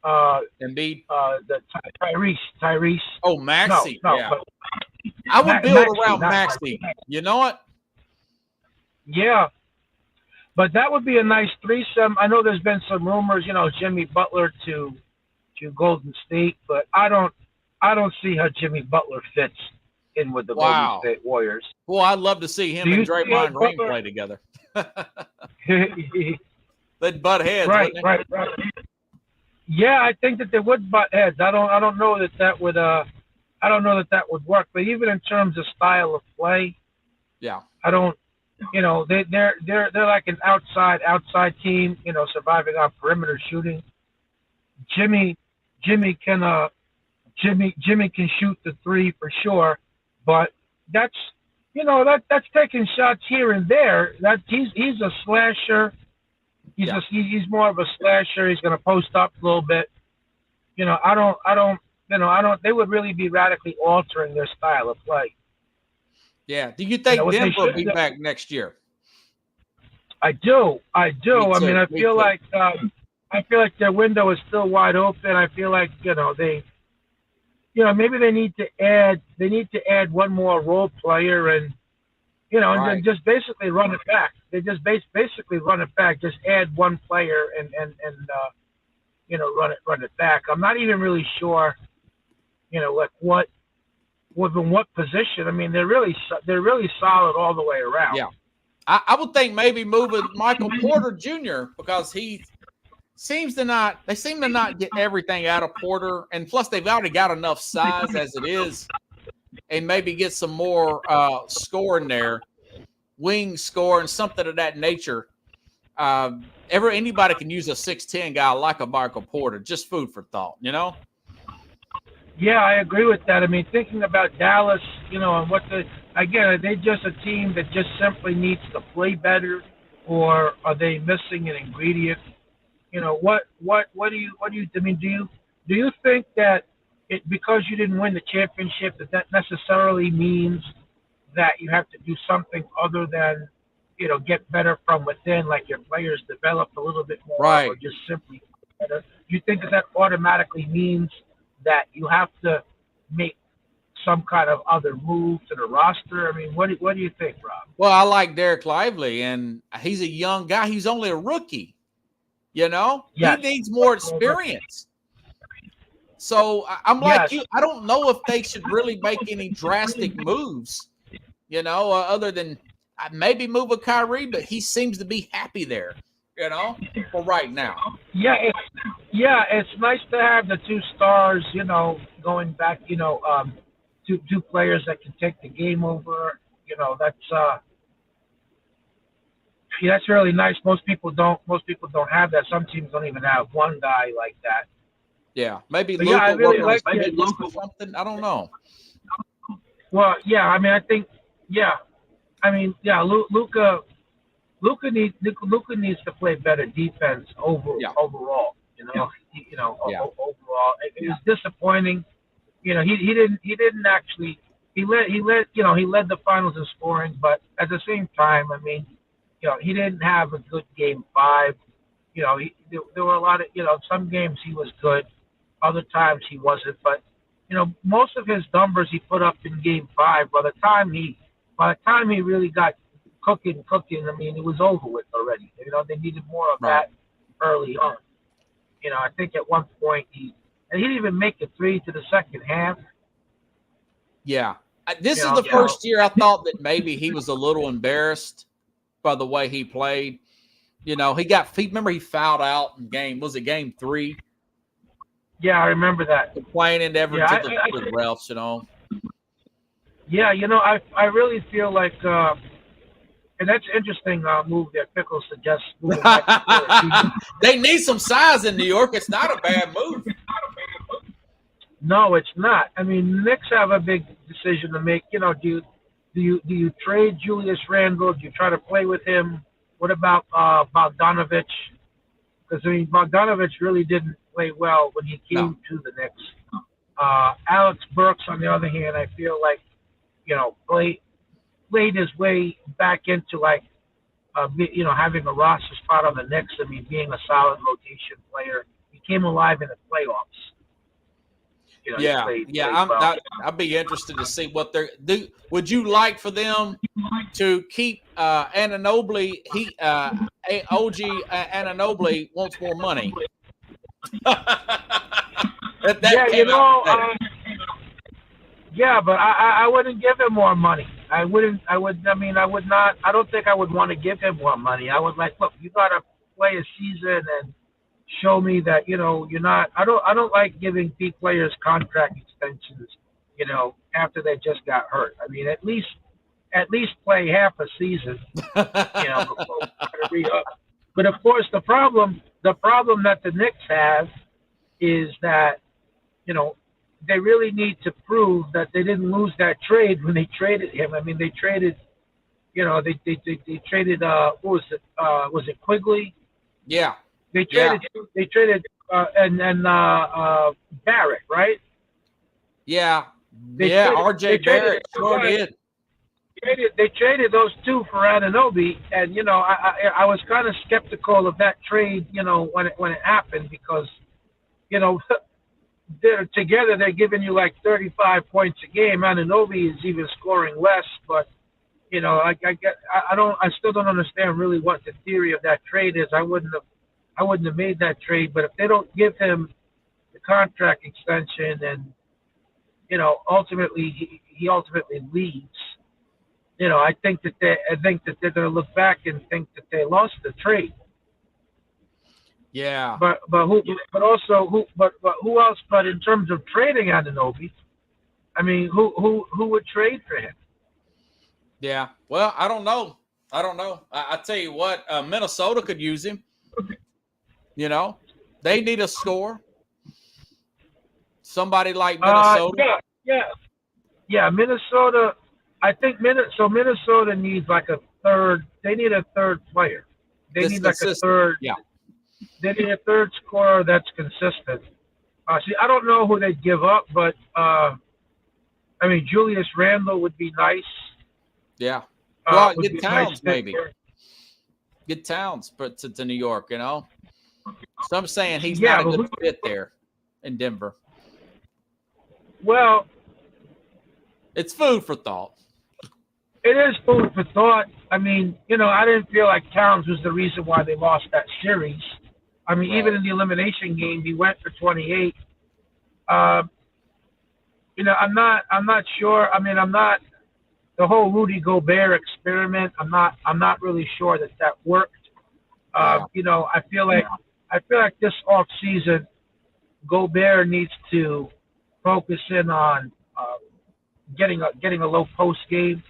Embiid. The Tyrese. Oh, Maxey. No, yeah. but I would build around Maxey. You know what? Yeah. But that would be a nice threesome. I know there's been some rumors, Jimmy Butler to Golden State, but I don't see how Jimmy Butler fits in with the Golden State Warriors. Well, I'd love to see him and Draymond Green play together. They'd butt heads, right. Yeah, I think that they would butt heads. I don't know that would would work. But even in terms of style of play, yeah, I don't. They're like an outside team. Surviving on perimeter shooting. Jimmy can shoot the three for sure, but that's taking shots here and there. That he's a slasher. He's more of a slasher. He's going to post up a little bit. I don't They would really be radically altering their style of play. Yeah. Do you think What they Denver will should be do. back next year? I do. Me I mean, too. I Me feel too. like their window is still wide open. I feel like maybe they need to add one more role player and and then Right. just basically run it back. They just basically run it back. Just add one player and run it back. I'm not even really sure, like within what position. I mean, they're really solid all the way around. Yeah. I would think maybe moving Michael Porter Jr. because he seem to not get everything out of Porter. And plus they've already got enough size as it is, and maybe get some more scoring there, wing score and something of that nature. Anybody can use a 6'10" guy like a Michael Porter. Just food for thought, Yeah, I agree with that. I mean, thinking about Dallas, and are they just a team that just simply needs to play better, or are they missing an ingredient? What do you I mean, do you think that because you didn't win the championship that necessarily means that you have to do something other than get better from within, like your players develop a little bit more, Right. or just simply better? Do you think that automatically means that you have to make some kind of other move to the roster? I mean, what do you think, Rob? Well, I like Derek Lively, and he's a young guy. He's only a rookie. Yes. He needs more experience. So I'm like you. I don't know if they should really make any drastic moves, other than maybe move a Kyrie, but he seems to be happy there, for right now. Yeah, it's nice to have the two stars, going back, two players that can take the game over. That's really nice. Most people don't have that. Some teams don't even have one guy like that. Yeah, maybe But Luka I really like or something. I don't know. Well, yeah, I mean, I think, Luka needs to play better defense overall. Overall. It was disappointing. He didn't actually. He led the finals in scoring, but at the same time, I mean, he didn't have a good game 5. There were a lot of, some games he was good, other times he wasn't. But most of his numbers he put up in game 5. By the time he really got cooking, I mean, it was over with already. They needed more of that early on. I think at one point he didn't even make it 3 to the second half. Yeah, this is the first year I thought that maybe he was a little embarrassed by the way he played. Remember he fouled out in game 3? Yeah, I remember that. Complaining to the refs, Yeah, I really feel like, and that's an interesting move that Pickles suggests. They need some size in New York. It's not a bad move. No, it's not. I mean, the Knicks have a big decision to make. Do you trade Julius Randle? Do you try to play with him? What about Bogdanovich? Because I mean, Bogdanovich really didn't play well when he came to the Knicks. Alex Burks, on the other hand, I feel like played his way back into having a roster spot on the Knicks. I mean, being a solid rotation player, he came alive in the playoffs. I'd be interested to see what they're do. Would you like for them to keep Anunoby? OG Anunoby wants more money. But I wouldn't give him more money. I would not. I don't think I would want to give him more money. I would look, you got to play a season and show me that you're not. I don't like giving big players contract extensions. After they just got hurt. I mean, at least play half a season. Before to re-up. But of course, the problem that the Knicks have is that they really need to prove that they didn't lose that trade when they traded him. I mean, they traded. They traded. What was it? Was it Quigley? Yeah. They traded and Barrett, right? Yeah. They RJ Barrett sure guys. did. They traded those two for Anunoby, and I was kind of skeptical of that trade, when it happened, because they're together, they're giving you like 35 points a game. Anunoby is even scoring less, but I still don't understand really what the theory of that trade is. I wouldn't have made that trade, but if they don't give him the contract extension, and ultimately he ultimately leaves, I think that they're going to look back and think that they lost the trade. Yeah. But who else? But in terms of trading Anunoby, I mean, who would trade for him? Yeah. Well, I don't know. I tell you what, Minnesota could use him. They need a score. Somebody like Minnesota. Yeah. Minnesota. I think Minnesota needs like a third. They need a third player. They need like a third. Yeah. They need a third scorer that's consistent. See, I don't know who they'd give up, but Julius Randle would be nice. Yeah. Well, get Towns nice maybe. Get Towns to New York, So I'm saying he's not a good fit there in Denver. Well, it's food for thought. It is food for thought. I didn't feel like Towns was the reason why they lost that series. Right. Even in the elimination game, he went for 28. I'm not sure. I'm not the whole Rudy Gobert experiment. I'm not really sure that worked. I feel like this off season, Gobert needs to focus in on getting a low post game.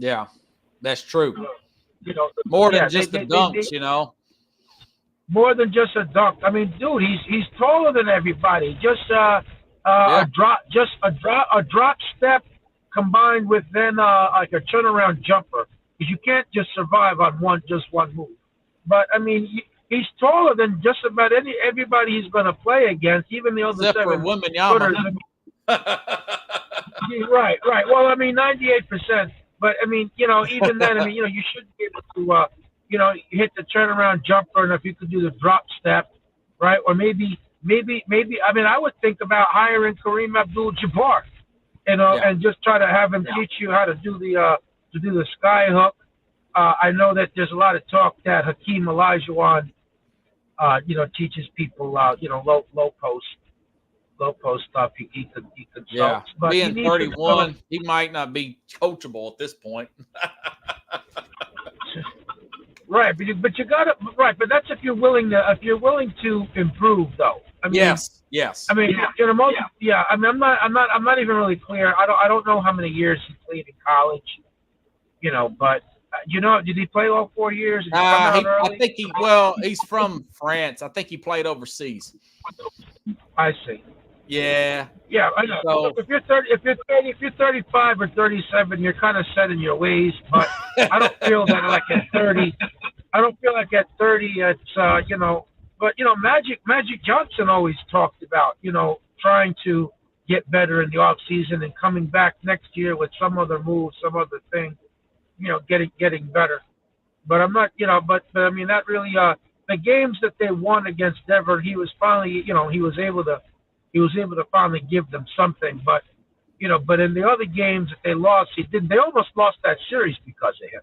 Yeah, that's true. More than just the dunks, More than just a dunk. Dude, he's taller than everybody. Just a drop step combined with then like a turnaround jumper, because you can't just survive on one move. But he's taller than just about everybody he's going to play against, even the other except 7 for Wembanyama. Right. Well, 98%. But even then, you should be able to, hit the turnaround jumper, and if you could do the drop step, right? Or maybe. I would think about hiring Kareem Abdul-Jabbar, and just try to have him teach you how to do the sky hook. I know that there's a lot of talk that Hakeem Olajuwon, teaches people, low post stuff. He could yeah. But being 31, he might not be coachable at this point. Right, but you got to but that's if you're willing to improve, though. Yes. I'm not even really clear. I don't know how many years he played in college, but did he play all 4 years? I think he's from France. I think he played overseas. I see. Yeah. Yeah, I know. So, if you're 35 or 37, you're kind of set in your ways. But I don't feel that like at 30. I don't feel like at 30 it's But Magic Johnson always talked about trying to get better in the off season and coming back next year with some other move, some other thing, getting better. But I'm not, that really the games that they won against Denver, he was finally, he was able to finally give them something. But in the other games that they lost, he didn't. They almost lost that series because of him.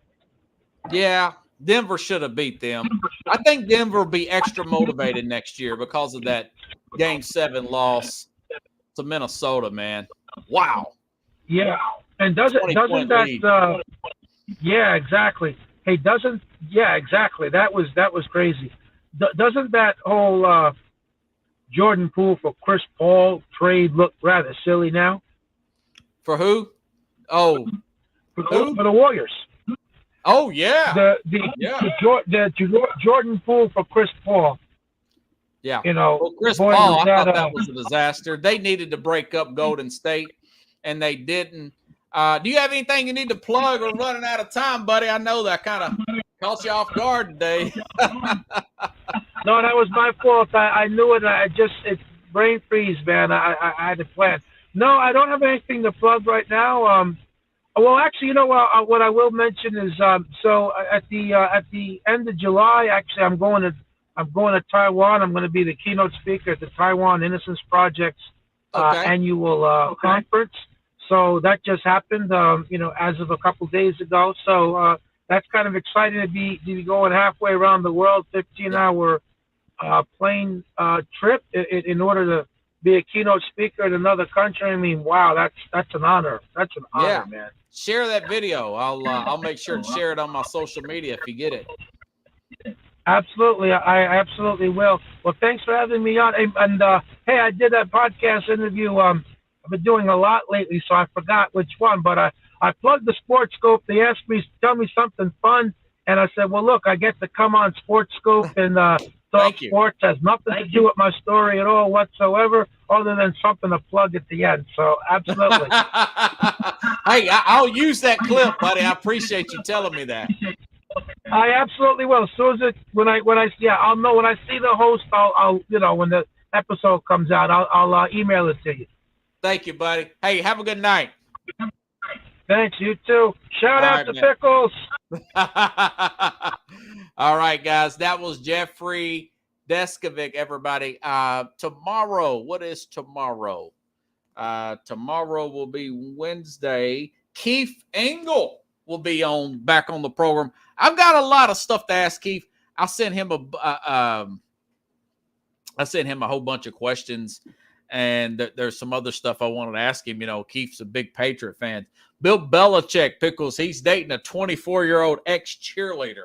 Yeah, Denver should have beat them. I think Denver will be extra motivated next year because of that Game 7 loss to Minnesota, man. Wow. Yeah, and doesn't that? Yeah, exactly. Hey, exactly. That was crazy. Doesn't that whole Jordan Poole for Chris Paul trade look rather silly now? For who? Oh, for the Warriors. Oh yeah. Jordan Poole for Chris Paul. Yeah. Chris Paul, I thought that was a disaster. They needed to break up Golden State, and they didn't. Do you have anything you need to plug? Or running out of time, buddy? I know that kind of caught you off guard today. No, that was my fault. I knew it. It's brain freeze, man. I had to plan. No, I don't have anything to plug right now. Well, actually, what I will mention is so at the end of July, actually, I'm going to Taiwan. I'm going to be the keynote speaker at the Taiwan Innocence Project's annual conference. So that just happened, as of a couple days ago. So that's kind of exciting to be going halfway around the world, 15-hour plane trip in order to be a keynote speaker in another country. I mean, wow, that's an honor. That's an honor, man. Share that video. I'll make sure to share it on my social media if you get it. Absolutely, I absolutely will. Well, thanks for having me on. And hey, I did a podcast interview. I've been doing a lot lately, so I forgot which one. But I plugged the Sports Scope. They asked me to tell me something fun, and I said, well, look, I get to come on Sports Scope and talk sports. Has nothing to do with my story at all whatsoever, other than something to plug at the end. So absolutely. Hey, I'll use that clip, buddy. I appreciate you telling me that. I absolutely will. As soon as I'll know when I see the host. I'll when the episode comes out, I'll email it to you. Thank you, buddy. Hey, have a good night. Thanks, you too. Shout out to Pickles. All right, guys. That was Jeffrey Deskovic, everybody. Tomorrow, what is tomorrow? Tomorrow will be Wednesday. Keith Engel will be back on the program. I've got a lot of stuff to ask Keith. I sent him a whole bunch of questions, and there's some other stuff I wanted to ask him. Keith's a big Patriot fan. Bill Belichick, Pickles, he's dating a 24-year-old ex-cheerleader.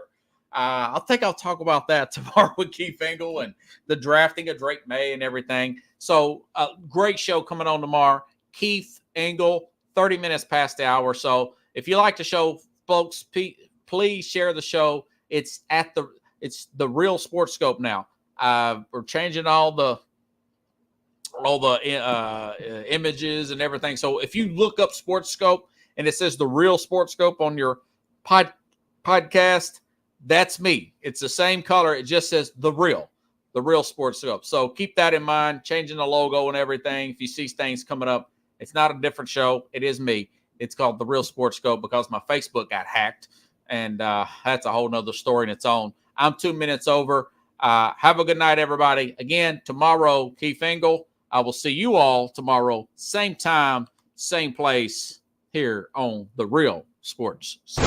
I think I'll talk about that tomorrow with Keith Engel and the drafting of Drake May and everything. So great show coming on tomorrow. Keith Engel, 30 minutes past the hour. So if you like the show, folks, please share the show. It's the Real Sports Scope now. We're changing all the images and everything. So if you look up Sports Scope and it says the Real Sports Scope on your podcast, that's me. It's the same color. It just says the Real Sports Scope. So keep that in mind, changing the logo and everything. If you see things coming up, it's not a different show. It is me. It's called the Real Sports Scope because my Facebook got hacked. And that's a whole nother story in its own. I'm 2 minutes over. Have a good night, everybody. Again, tomorrow, Keith Engel. I will see you all tomorrow, same time, same place, here on the Real Sports Scope.